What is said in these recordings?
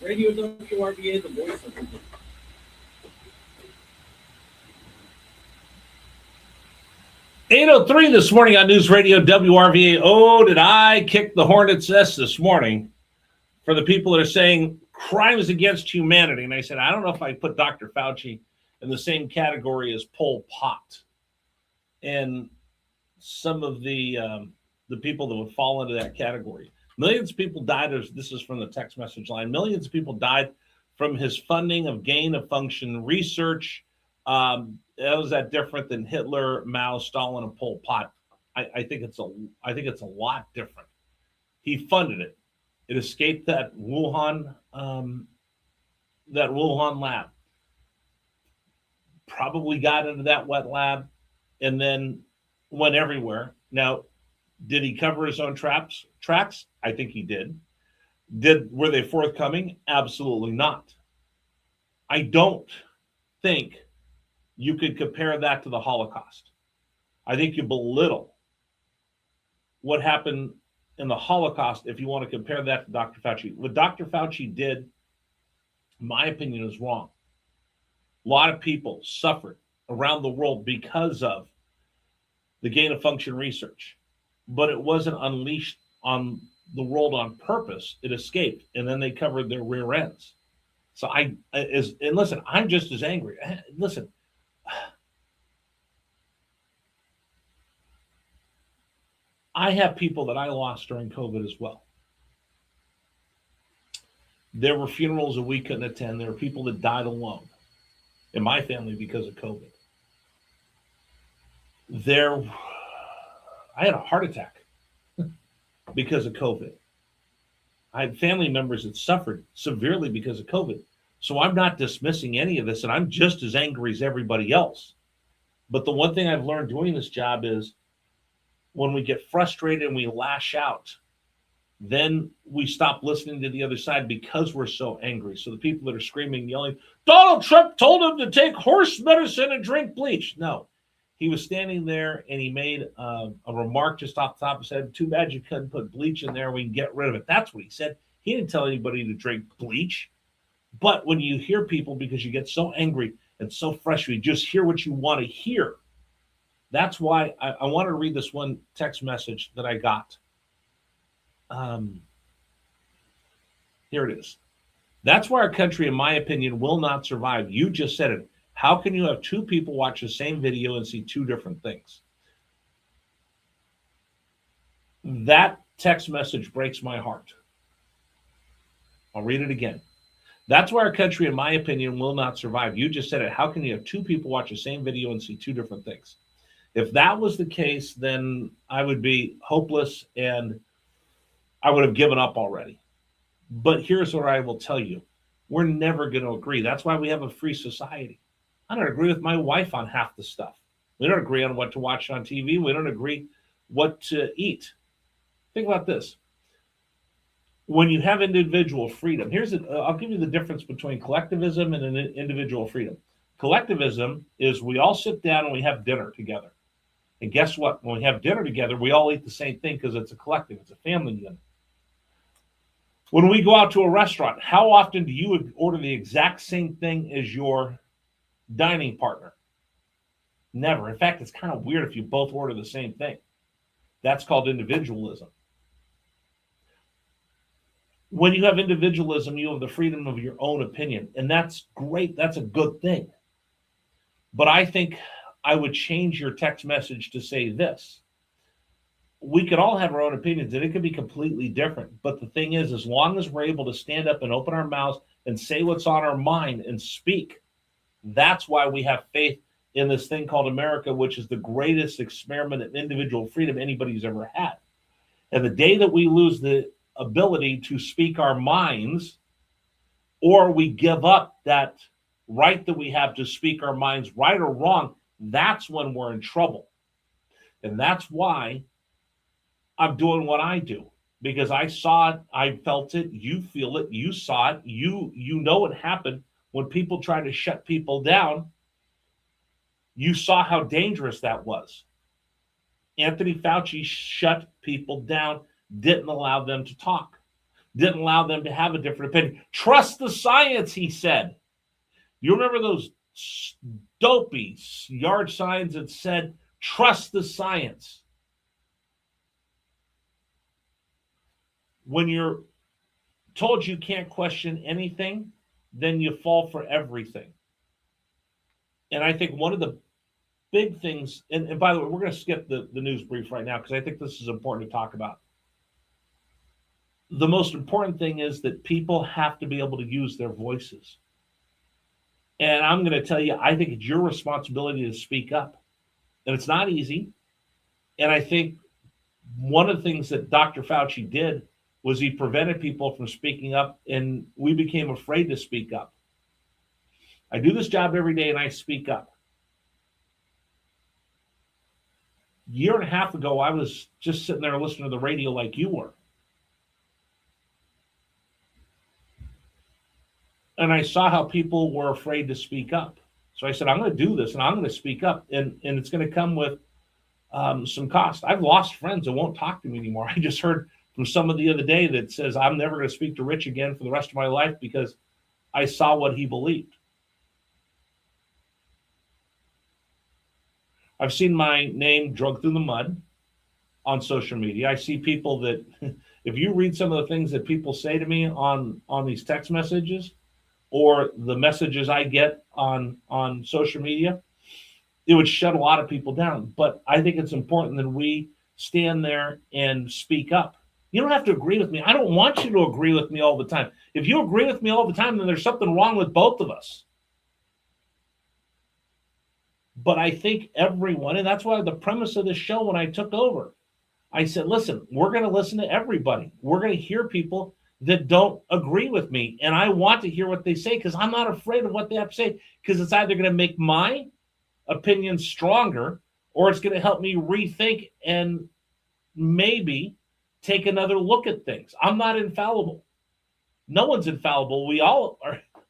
Radio WRVA, the voice of the 8:03 this morning on News Radio WRVA. Oh, did I kick the hornet's nest this morning for the people that are saying crimes against humanity. And I said, I don't know if I put Dr. Fauci in the same category as Pol Pot. And some of the people that would fall into that category. Millions of people died. This is from the text message line. Millions of people died from his funding of gain-of-function research. How is that different than Hitler, Mao, Stalin, and Pol Pot? I think it's a lot different. He funded it. It escaped that Wuhan lab. Probably got into that wet lab, and then went everywhere. Now, did he cover his own tracks? I think he did. Were they forthcoming? Absolutely not. I don't think you could compare that to the Holocaust. I think you belittle what happened in the Holocaust if you want to compare that to Dr. Fauci. What Dr. Fauci did, in my opinion, is wrong. A lot of people suffered around the world because of the gain-of-function research, but it wasn't unleashed on the world on purpose. It escaped, and then they covered their rear ends. So listen, I'm just as angry. Listen, I have people that I lost during COVID as well. There were funerals that we couldn't attend. There were people that died alone in my family because of COVID. I had a heart attack because of COVID. I had family members that suffered severely because of COVID. So I'm not dismissing any of this, and I'm just as angry as everybody else. But the one thing I've learned doing this job is when we get frustrated and we lash out, then we stop listening to the other side because we're so angry. So the people that are screaming and yelling, Donald Trump told him to take horse medicine and drink bleach. No, he was standing there and he made a remark just off the top of his head. Too bad you couldn't put bleach in there. We can get rid of it. That's what he said. He didn't tell anybody to drink bleach. But when you hear people, because you get so angry and so frustrated, you just hear what you want to hear. That's why I want to read this one text message that I got. Here it is. That's why our country, in my opinion, will not survive. You just said it. How can you have two people watch the same video and see two different things? That text message breaks my heart. I'll read it again. That's why our country, in my opinion, will not survive. You just said it. How can you have two people watch the same video and see two different things? If that was the case, then I would be hopeless and I would have given up already. But here's what I will tell you. We're never going to agree. That's why we have a free society. I don't agree with my wife on half the stuff. We don't agree on what to watch on TV. We don't agree what to eat. Think about this. When you have individual freedom, I'll give you the difference between collectivism and an individual freedom. Collectivism is we all sit down and we have dinner together. And guess what? When we have dinner together, we all eat the same thing because it's a collective. It's a family unit. When we go out to a restaurant, how often do you order the exact same thing as your dining partner? Never. In fact, it's kind of weird if you both order the same thing. That's called individualism. When you have individualism, you have the freedom of your own opinion, and that's great. That's a good thing. But I think I would change your text message to say this. We could all have our own opinions, and it could be completely different. But the thing is, as long as we're able to stand up and open our mouths and say what's on our mind and speak, that's why we have faith in this thing called America, which is the greatest experiment of individual freedom anybody's ever had. And the day that we lose the ability to speak our minds, or we give up that right that we have to speak our minds, right or wrong, that's when we're in trouble. And that's why I'm doing what I do, because I saw it, I felt it, you feel it, you saw it, you know it happened when people try to shut people down. You saw how dangerous that was. Anthony Fauci shut people down, didn't allow them to talk. didn't allow them to have a different opinion. Trust the science, he said. You remember those dopey yard signs that said, trust the science? When you're told you can't question anything, then you fall for everything. And I think one of the big things, and by the way, we're going to skip the news brief right now because I think this is important to talk about. The most important thing is that people have to be able to use their voices. And I'm going to tell you, I think it's your responsibility to speak up. And it's not easy. And I think one of the things that Dr. Fauci did was he prevented people from speaking up, and we became afraid to speak up. I do this job every day, and I speak up. A year and a half ago, I was just sitting there listening to the radio like you were. And I saw how people were afraid to speak up. So I said, I'm going to do this, and I'm going to speak up, and it's going to come with some cost. I've lost friends that won't talk to me anymore. I just heard from someone the other day that says, I'm never going to speak to Rich again for the rest of my life because I saw what he believed. I've seen my name dragged through the mud on social media. I see people that, if you read some of the things that people say to me on these text messages or the messages I get on social media, it would shut a lot of people down. But I think it's important that we stand there and speak up. You don't have to agree with me. I don't want you to agree with me all the time. If you agree with me all the time, then there's something wrong with both of us. But I think everyone, and that's why the premise of this show when I took over, I said, listen, we're going to listen to everybody. We're going to hear people that don't agree with me. And I want to hear what they say because I'm not afraid of what they have to say, because it's either going to make my opinion stronger or it's going to help me rethink and maybe take another look at things. I'm not infallible. No one's infallible. We're all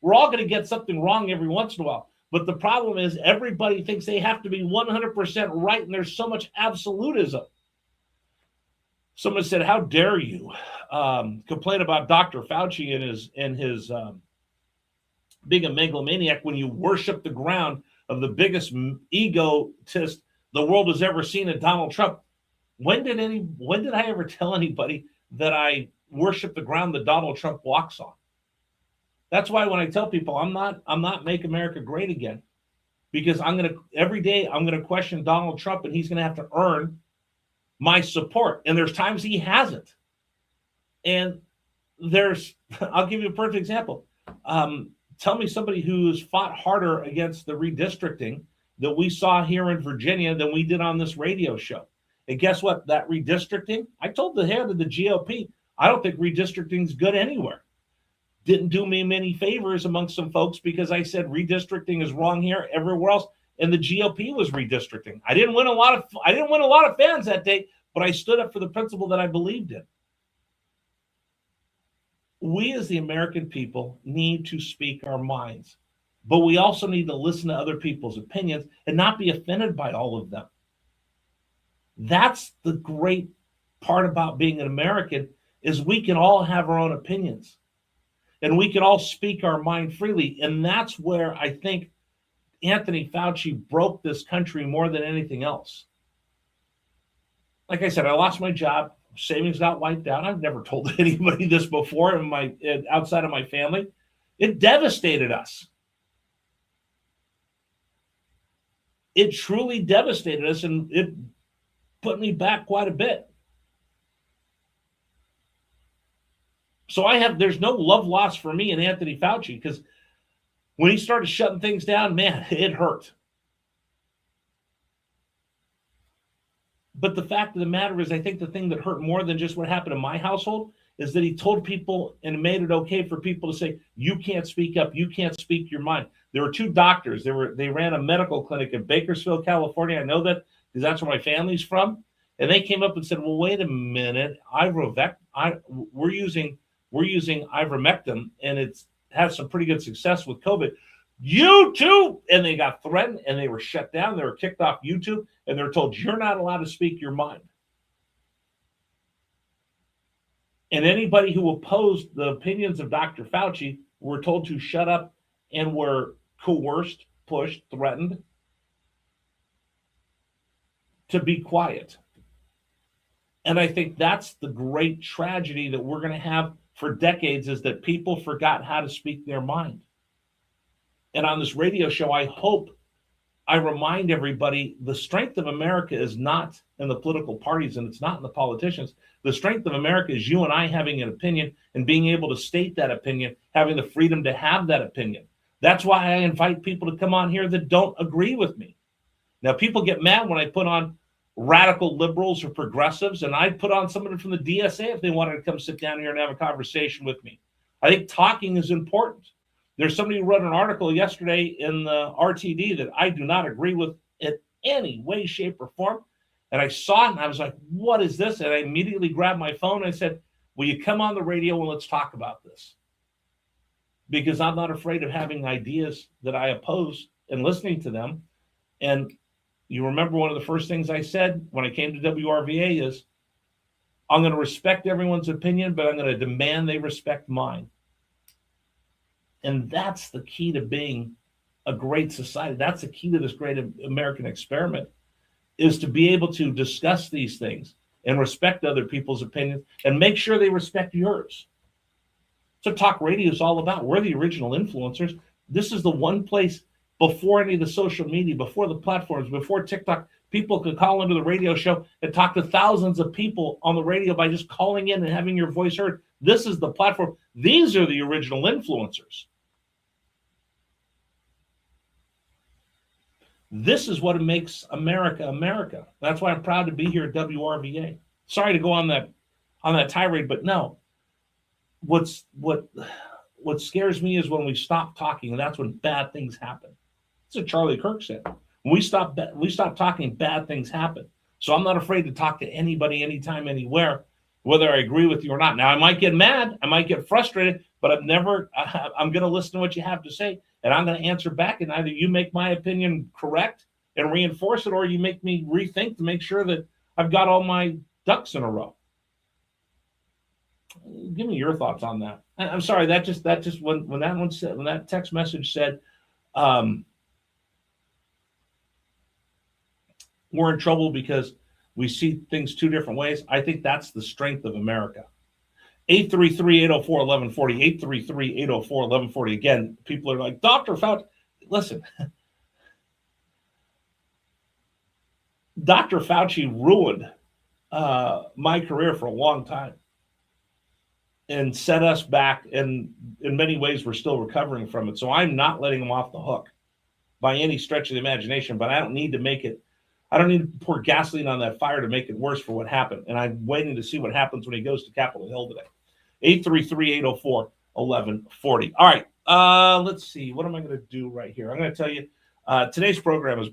going to get something wrong every once in a while. But the problem is everybody thinks they have to be 100% right, and there's so much absolutism. Someone said, how dare you complain about Dr. Fauci and his being a megalomaniac when you worship the ground of the biggest egotist the world has ever seen in Donald Trump. When did I ever tell anybody that I worship the ground that Donald Trump walks on? That's why when I tell people I'm not Make America Great Again, because every day I'm going to question Donald Trump, and he's going to have to earn my support. And there's times he hasn't. And I'll give you a perfect example. Tell me somebody who's fought harder against the redistricting that we saw here in Virginia than we did on this radio show. And guess what? That redistricting, I told the head of the GOP, I don't think redistricting is good anywhere. Didn't do me many favors amongst some folks because I said redistricting is wrong here, everywhere else, and the GOP was redistricting. I didn't win a lot of fans that day, but I stood up for the principle that I believed in. We as the American people need to speak our minds, but we also need to listen to other people's opinions and not be offended by all of them. That's the great part about being an American, is we can all have our own opinions and we can all speak our mind freely. And that's where I think Anthony Fauci broke this country more than anything else. Like I said, I lost my job. Savings got wiped out. I've never told anybody this before outside of my family. It devastated us. It truly devastated us, and it put me back quite a bit. So there's no love lost for me and Anthony Fauci, because when he started shutting things down, man, it hurt. But the fact of the matter is, I think the thing that hurt more than just what happened in my household is that he told people and made it okay for people to say, you can't speak up, you can't speak your mind. There were two doctors. They ran a medical clinic in Bakersfield, California. I know that because that's where my family's from. And they came up and said, well, wait a minute, we're using ivermectin, and it's had some pretty good success with COVID. YouTube, and they got threatened, and they were shut down. They were kicked off YouTube, and they're told you're not allowed to speak your mind. And anybody who opposed the opinions of Dr. Fauci were told to shut up and were coerced, pushed, threatened to be quiet. And I think that's the great tragedy that we're going to have for decades, is that people forgot how to speak their mind. And on this radio show, I hope I remind everybody the strength of America is not in the political parties and it's not in the politicians. The strength of America is you and I having an opinion and being able to state that opinion, having the freedom to have that opinion. That's why I invite people to come on here that don't agree with me. Now, people get mad when I put on radical liberals or progressives, and I'd put on somebody from the DSA if they wanted to come sit down here and have a conversation with me. I think talking is important. There's somebody who wrote an article yesterday in the RTD that I do not agree with in any way, shape, or form. And I saw it and I was like, what is this? And I immediately grabbed my phone and I said, will you come on the radio and let's talk about this? Because I'm not afraid of having ideas that I oppose and listening to them. And you remember one of the first things I said when I came to WRVA is, I'm going to respect everyone's opinion, but I'm going to demand they respect mine. And that's the key to being a great society. That's the key to this great American experiment, is to be able to discuss these things and respect other people's opinions and make sure they respect yours. So talk radio is all about. We're the original influencers. This is the one place before any of the social media, before the platforms, before TikTok, people could call into the radio show and talk to thousands of people on the radio by just calling in and having your voice heard. This is the platform. These are the original influencers. This is what makes America America. That's why I'm proud to be here at WRVA. Sorry to go on that tirade, but no. What scares me is when we stop talking, and that's when bad things happen. That's what Charlie Kirk said. When we stop talking, bad things happen. So I'm not afraid to talk to anybody, anytime, anywhere, whether I agree with you or not. Now, I might get mad, I might get frustrated, but I'm going to listen to what you have to say, and I'm going to answer back, and either you make my opinion correct and reinforce it, or you make me rethink to make sure that I've got all my ducks in a row. Give me your thoughts on that. I'm sorry, that just when that text message said, we're in trouble because we see things two different ways. I think that's the strength of America. 833-804-1140, 833-804-1140. Again, people are like, Dr. Fauci, listen, Dr. Fauci ruined my career for a long time and set us back, and in many ways we're still recovering from it. So I'm not letting him off the hook by any stretch of the imagination, but I don't need to pour gasoline on that fire to make it worse for what happened. And I'm waiting to see what happens when he goes to Capitol Hill today. 833-804-1140. All right, let's see. What am I going to do right here? I'm going to tell you, today's program is